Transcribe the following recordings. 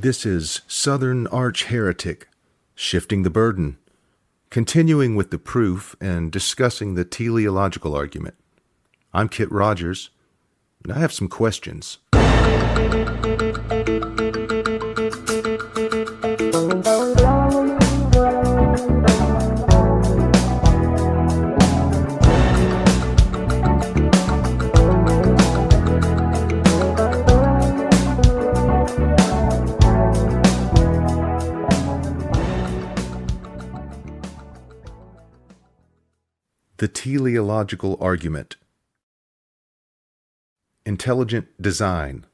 This is Southern ArchHeretic, shifting the burden, continuing with the proof and discussing the teleological argument. I'm Kit Rogers, and I have some questions. The teleological argument. Intelligent design.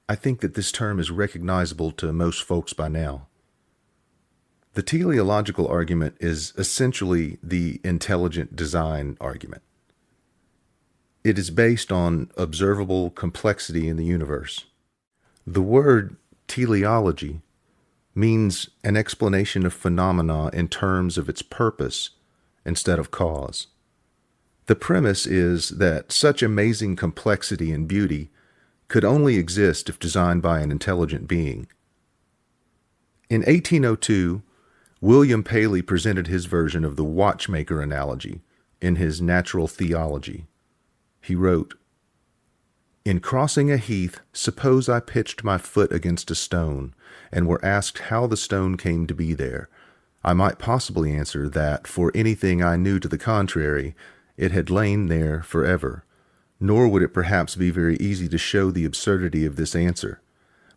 I think that this term is recognizable to most folks by now. The teleological argument is essentially the intelligent design argument. It is based on observable complexity in the universe. The word teleology means an explanation of phenomena in terms of its purpose instead of cause. The premise is that such amazing complexity and beauty could only exist if designed by an intelligent being. In 1802, William Paley presented his version of the watchmaker analogy in his Natural Theology. He wrote, "In crossing a heath, suppose I pitched my foot against a stone, and were asked how the stone came to be there. I might possibly answer that, for anything I knew to the contrary, it had lain there forever. Nor would it perhaps be very easy to show the absurdity of this answer.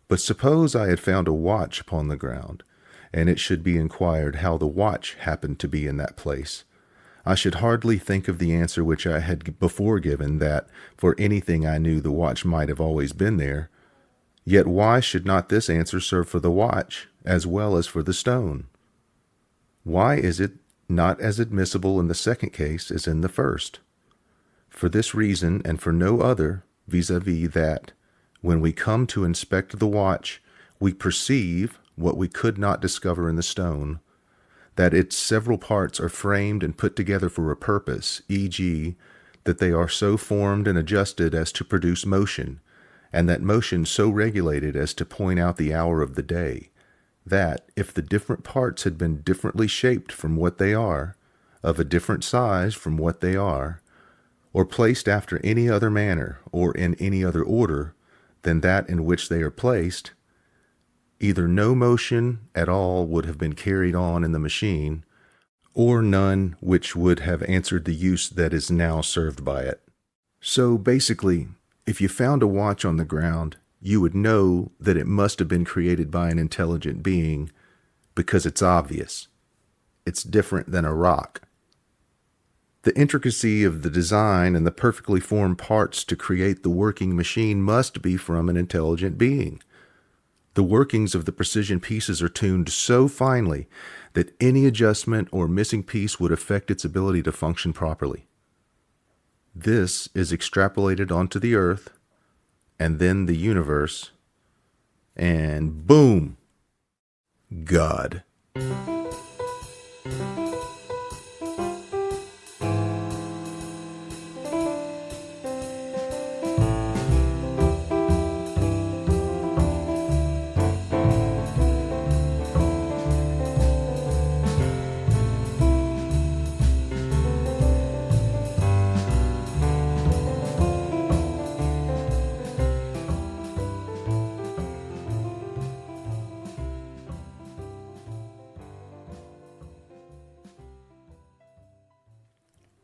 But suppose I had found a watch upon the ground, and it should be inquired how the watch happened to be in that place. I should hardly think of the answer which I had before given, that for anything I knew the watch might have always been there. Yet why should not this answer serve for the watch as well as for the stone? Why is it not as admissible in the second case as in the first? For this reason, and for no other, vis-a-vis that, when we come to inspect the watch, we perceive what we could not discover in the stone, that its several parts are framed and put together for a purpose, e.g., that they are so formed and adjusted as to produce motion, and that motion so regulated as to point out the hour of the day, that, if the different parts had been differently shaped from what they are, of a different size from what they are, or placed after any other manner, or in any other order than that in which they are placed, either no motion at all would have been carried on in the machine, or none which would have answered the use that is now served by it. So basically, if you found a watch on the ground, you would know that it must have been created by an intelligent being because it's obvious. It's different than a rock. The intricacy of the design and the perfectly formed parts to create the working machine must be from an intelligent being. The workings of the precision pieces are tuned so finely that any adjustment or missing piece would affect its ability to function properly. This is extrapolated onto the earth, and then the universe, and boom, God.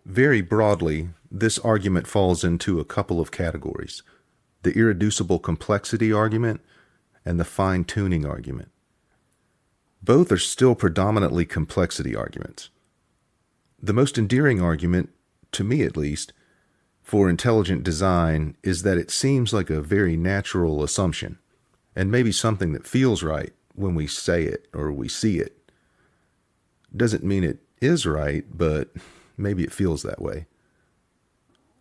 Very broadly, this argument falls into a couple of categories: the irreducible complexity argument and the fine-tuning argument. Both are still predominantly complexity arguments. The most endearing argument, to me at least, for intelligent design is that it seems like a very natural assumption, and maybe something that feels right when we say it or we see it. Doesn't mean it is right, but maybe it feels that way.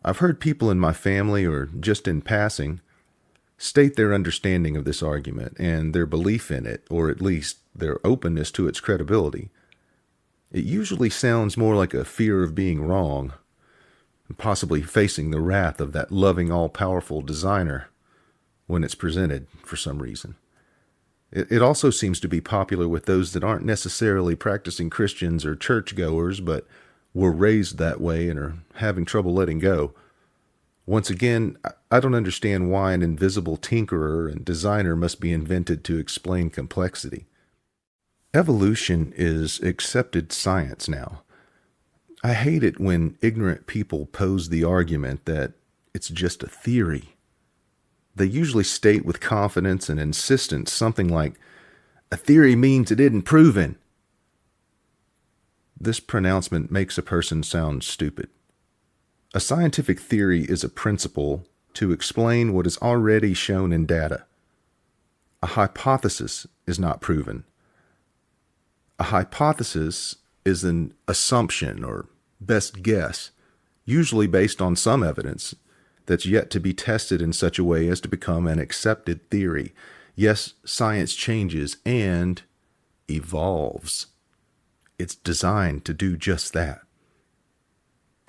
I've heard people in my family, or just in passing, state their understanding of this argument and their belief in it, or at least their openness to its credibility. It usually sounds more like a fear of being wrong, and possibly facing the wrath of that loving, all-powerful designer when it's presented for some reason. It also seems to be popular with those that aren't necessarily practicing Christians or churchgoers, but were raised that way and are having trouble letting go. Once again, I don't understand why an invisible tinkerer and designer must be invented to explain complexity. Evolution is accepted science now. I hate it when ignorant people pose the argument that it's just a theory. They usually state with confidence and insistence something like, "A theory means it isn't proven." This pronouncement makes a person sound stupid. A scientific theory is a principle to explain what is already shown in data. A hypothesis is not proven. A hypothesis is an assumption or best guess, usually based on some evidence that's yet to be tested in such a way as to become an accepted theory. Yes, science changes and evolves. It's designed to do just that.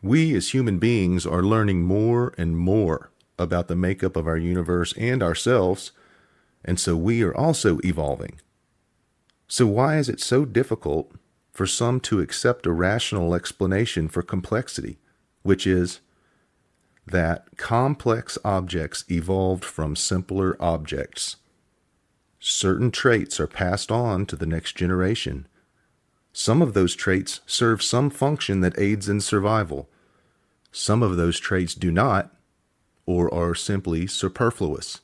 We as human beings are learning more and more about the makeup of our universe and ourselves, and so we are also evolving. So why is it so difficult for some to accept a rational explanation for complexity, which is that complex objects evolved from simpler objects? Certain traits are passed on to the next generation. Some of those traits serve some function that aids in survival. Some of those traits do not, or are simply superfluous.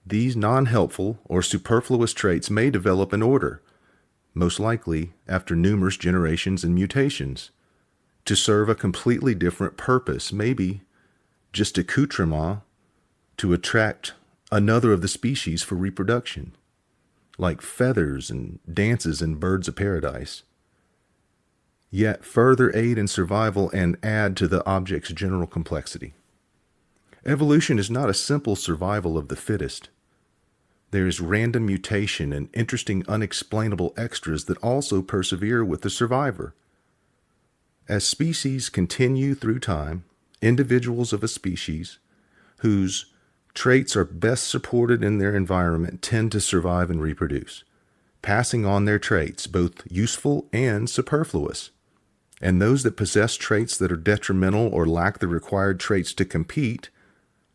These non-helpful or superfluous traits may develop in order, most likely after numerous generations and mutations, to serve a completely different purpose, maybe just accoutrement to attract another of the species for reproduction, like feathers and dances in birds of paradise, yet further aid in survival and add to the object's general complexity. Evolution is not a simple survival of the fittest. There is random mutation and interesting unexplainable extras that also persevere with the survivor. As species continue through time, individuals of a species whose traits are best supported in their environment tend to survive and reproduce, passing on their traits, both useful and superfluous. And those that possess traits that are detrimental or lack the required traits to compete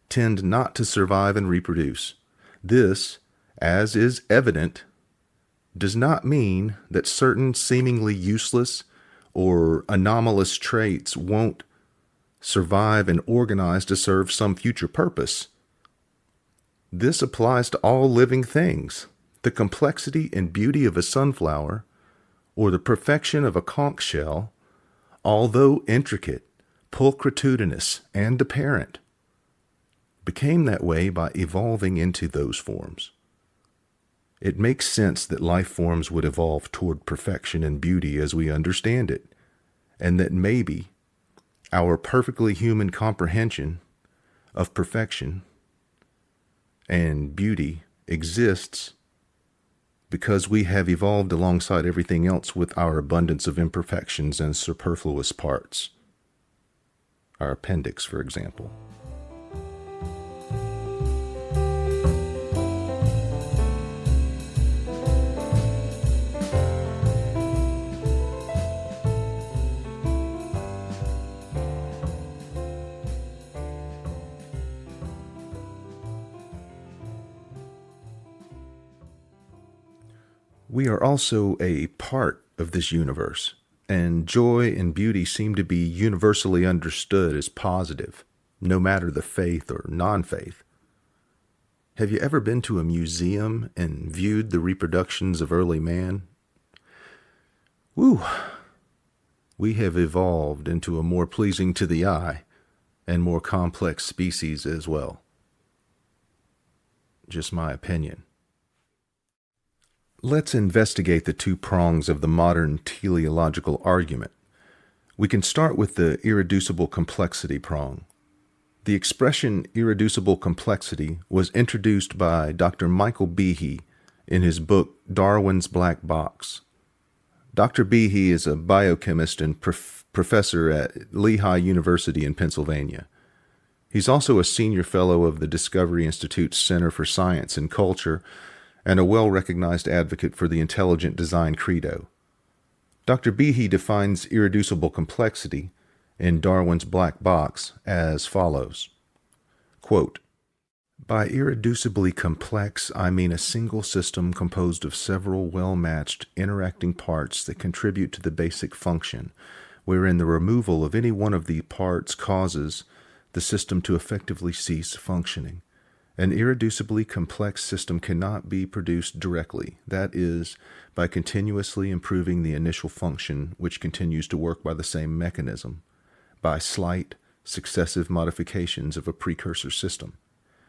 tend not to survive and reproduce. This, as is evident, does not mean that certain seemingly useless or anomalous traits won't survive and organize to serve some future purpose. This applies to all living things. The complexity and beauty of a sunflower, or the perfection of a conch shell, although intricate, pulchritudinous, and apparent, became that way by evolving into those forms. It makes sense that life forms would evolve toward perfection and beauty as we understand it, and that maybe our perfectly human comprehension of perfection and beauty exists because we have evolved alongside everything else with our abundance of imperfections and superfluous parts. Our appendix, for example. We are also a part of this universe, and joy and beauty seem to be universally understood as positive, no matter the faith or non-faith. Have you ever been to a museum and viewed the reproductions of early man? Woo! We have evolved into a more pleasing to the eye and more complex species as well. Just my opinion. Let's investigate the two prongs of the modern teleological argument. We can start with the irreducible complexity prong. The expression irreducible complexity was introduced by Dr. Michael Behe in his book Darwin's Black Box. Dr. Behe is a biochemist and professor at Lehigh University in Pennsylvania. He's also a senior fellow of the Discovery Institute's Center for Science and Culture, and a well-recognized advocate for the intelligent design credo. Dr. Behe defines irreducible complexity in Darwin's black box as follows. Quote, "By irreducibly complex, I mean a single system composed of several well-matched interacting parts that contribute to the basic function, wherein the removal of any one of the parts causes the system to effectively cease functioning. An irreducibly complex system cannot be produced directly, that is, by continuously improving the initial function, which continues to work by the same mechanism, by slight, successive modifications of a precursor system,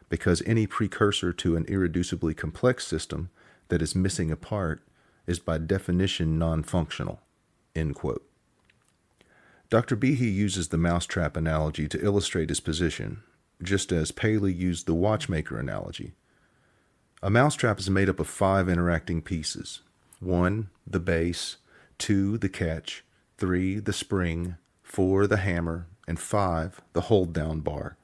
because any precursor to an irreducibly complex system that is missing a part is by definition non-functional." End quote. Dr. Behe uses the mousetrap analogy to illustrate his position, just as Paley used the watchmaker analogy. A mousetrap is made up of 5 interacting pieces. 1, the base, 2, the catch, 3, the spring, 4, the hammer, and 5, the hold-down bar.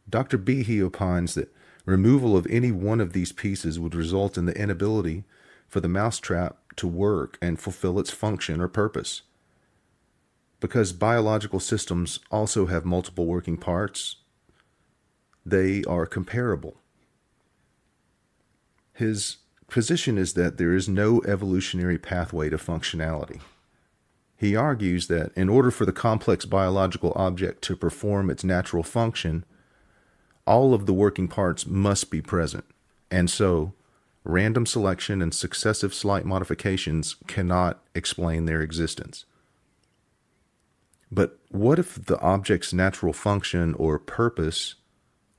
Dr. Behe opines that removal of any one of these pieces would result in the inability for the mousetrap to work and fulfill its function or purpose. Because biological systems also have multiple working parts, they are comparable. His position is that there is no evolutionary pathway to functionality. He argues that in order for the complex biological object to perform its natural function, all of the working parts must be present, and so random selection and successive slight modifications cannot explain their existence. But what if the object's natural function or purpose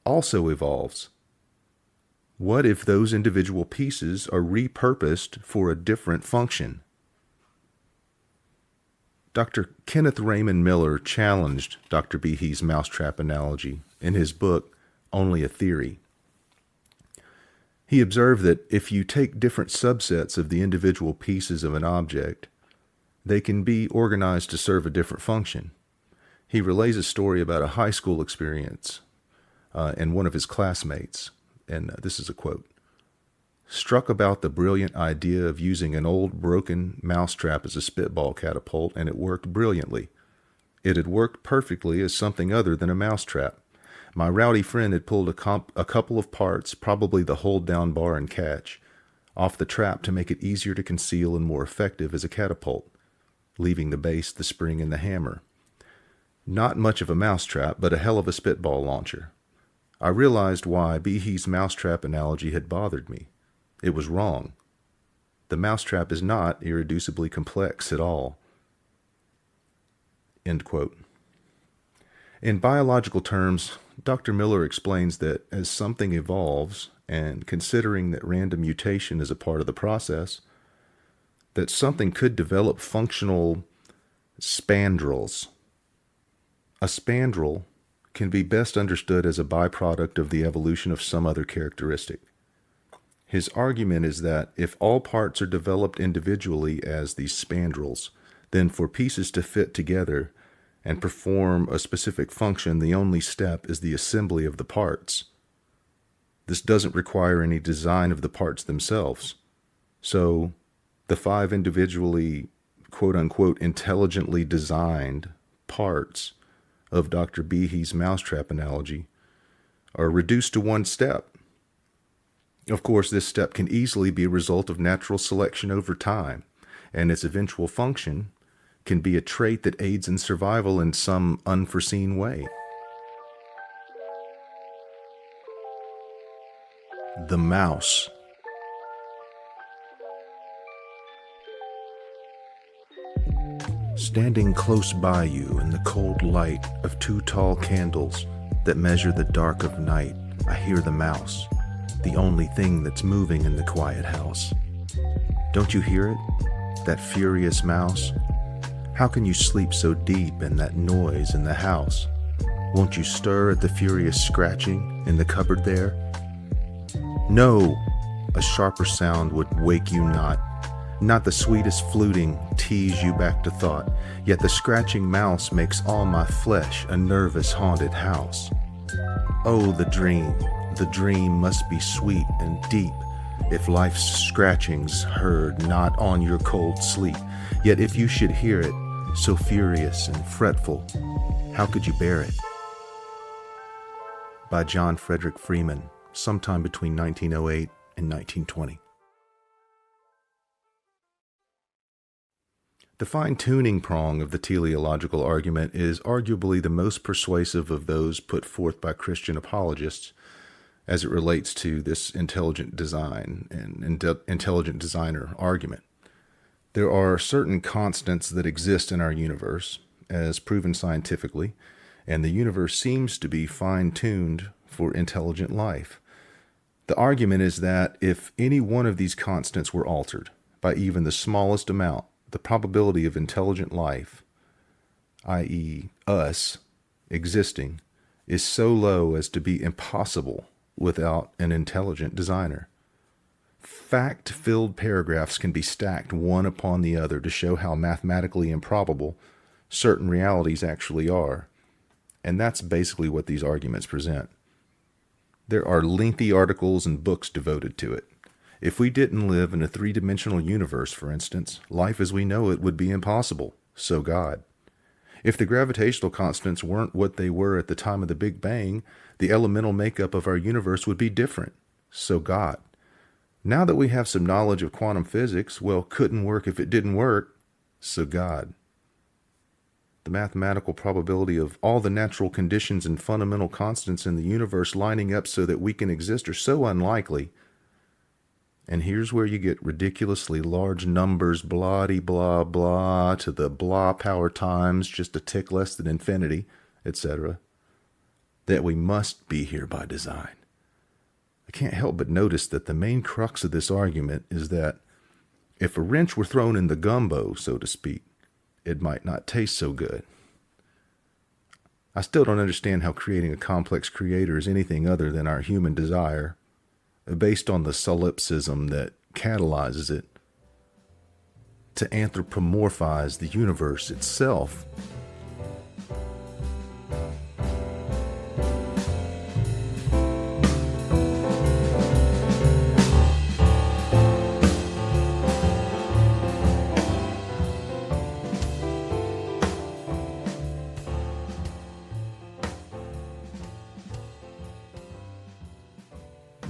also evolves? What if those individual pieces are repurposed for a different function? Dr. Kenneth Raymond Miller challenged Dr. Behe's mousetrap analogy in his book, Only a Theory. He observed that if you take different subsets of the individual pieces of an object, they can be organized to serve a different function. He relays a story about a high school experience and one of his classmates, and this is a quote, "Struck about the brilliant idea of using an old broken mousetrap as a spitball catapult, and it worked brilliantly. It had worked perfectly as something other than a mousetrap. My rowdy friend had pulled a couple of parts, probably the hold-down bar and catch, off the trap to make it easier to conceal and more effective as a catapult, leaving the base, the spring, and the hammer. Not much of a mousetrap, but a hell of a spitball launcher. I realized why Behe's mousetrap analogy had bothered me. It was wrong. The mousetrap is not irreducibly complex at all." End quote. In biological terms, Dr. Miller explains that as something evolves, and considering that random mutation is a part of the process, that something could develop functional spandrels. A spandrel can be best understood as a byproduct of the evolution of some other characteristic. His argument is that if all parts are developed individually as these spandrels, then for pieces to fit together and perform a specific function, the only step is the assembly of the parts. This doesn't require any design of the parts themselves. So the 5 individually, quote-unquote, intelligently designed parts of Dr. Behe's mousetrap analogy are reduced to one step. Of course, this step can easily be a result of natural selection over time, and its eventual function can be a trait that aids in survival in some unforeseen way. The mouse. Standing close by you in the cold light of 2 tall candles that measure the dark of night, I hear the mouse, the only thing that's moving in the quiet house. Don't you hear it? That furious mouse? How can you sleep so deep in that noise in the house? Won't you stir at the furious scratching in the cupboard there? No, a sharper sound would wake you not the sweetest fluting tease you back to thought, yet the scratching mouse makes all my flesh a nervous haunted house. Oh, the dream must be sweet and deep if life's scratchings heard not on your cold sleep, yet if you should hear it, so furious and fretful, how could you bear it? By John Frederick Freeman, sometime between 1908 and 1920. The fine-tuning prong of the teleological argument is arguably the most persuasive of those put forth by Christian apologists as it relates to this intelligent design and intelligent designer argument. There are certain constants that exist in our universe, as proven scientifically, and the universe seems to be fine-tuned for intelligent life. The argument is that if any one of these constants were altered by even the smallest amount, the probability of intelligent life, i.e. us, existing, is so low as to be impossible without an intelligent designer. Fact-filled paragraphs can be stacked one upon the other to show how mathematically improbable certain realities actually are, and that's basically what these arguments present. There are lengthy articles and books devoted to it. If we didn't live in a three-dimensional universe, for instance, life as we know it would be impossible, so God. If the gravitational constants weren't what they were at the time of the Big Bang, the elemental makeup of our universe would be different, so God. Now that we have some knowledge of quantum physics, well, couldn't work if it didn't work, so God. The mathematical probability of all the natural conditions and fundamental constants in the universe lining up so that we can exist are so unlikely. And here's where you get ridiculously large numbers, blah-de-blah, blah, to the blah power times, just a tick less than infinity, etc., that we must be here by design. I can't help but notice that the main crux of this argument is that if a wrench were thrown in the gumbo, so to speak, it might not taste so good. I still don't understand how creating a complex creator is anything other than our human desire, based on the solipsism that catalyzes it, to anthropomorphize the universe itself.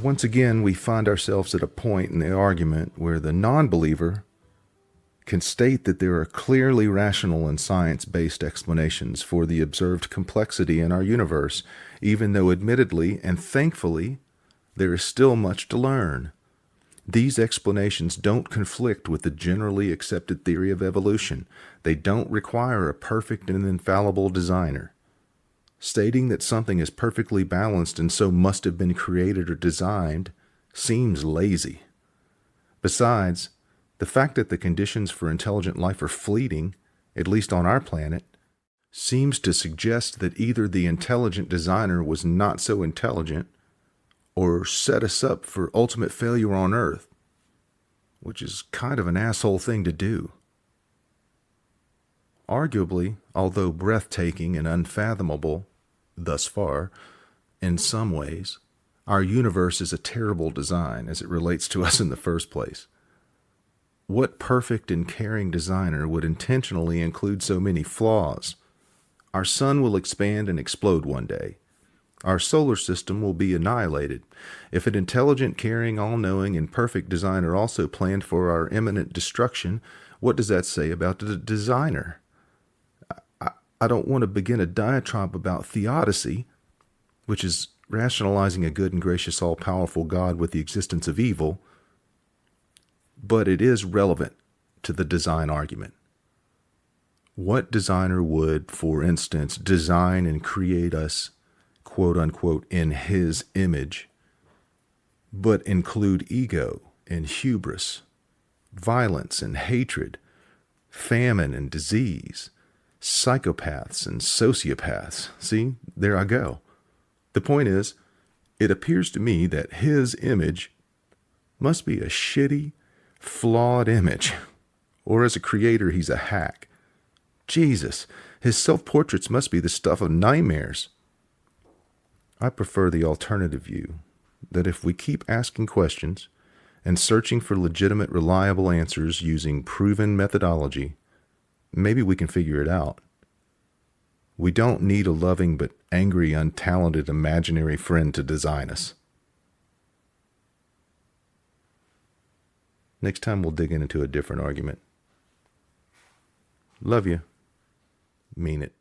Once again, we find ourselves at a point in the argument where the non-believer can state that there are clearly rational and science-based explanations for the observed complexity in our universe, even though admittedly and thankfully there is still much to learn. These explanations don't conflict with the generally accepted theory of evolution. They don't require a perfect and infallible designer. Stating that something is perfectly balanced and so must have been created or designed seems lazy. Besides, the fact that the conditions for intelligent life are fleeting, at least on our planet, seems to suggest that either the intelligent designer was not so intelligent or set us up for ultimate failure on Earth, which is kind of an asshole thing to do. Arguably, although breathtaking and unfathomable, thus far, in some ways, our universe is a terrible design as it relates to us in the first place. What perfect and caring designer would intentionally include so many flaws? Our sun will expand and explode one day. Our solar system will be annihilated. If an intelligent, caring, all-knowing, and perfect designer also planned for our imminent destruction, what does that say about the designer? I don't want to begin a diatribe about theodicy, which is rationalizing a good and gracious all-powerful God with the existence of evil, but it is relevant to the design argument. What designer would, for instance, design and create us, quote-unquote, in his image, but include ego and hubris, violence and hatred, famine and disease, psychopaths and sociopaths? See, there I go. The point is, it appears to me that his image must be a shitty, flawed image. Or as a creator, he's a hack. Jesus, his self-portraits must be the stuff of nightmares. I prefer the alternative view, that if we keep asking questions and searching for legitimate, reliable answers using proven methodology, maybe we can figure it out. We don't need a loving but angry, untalented, imaginary friend to design us. Next time we'll dig into a different argument. Love you. Mean it.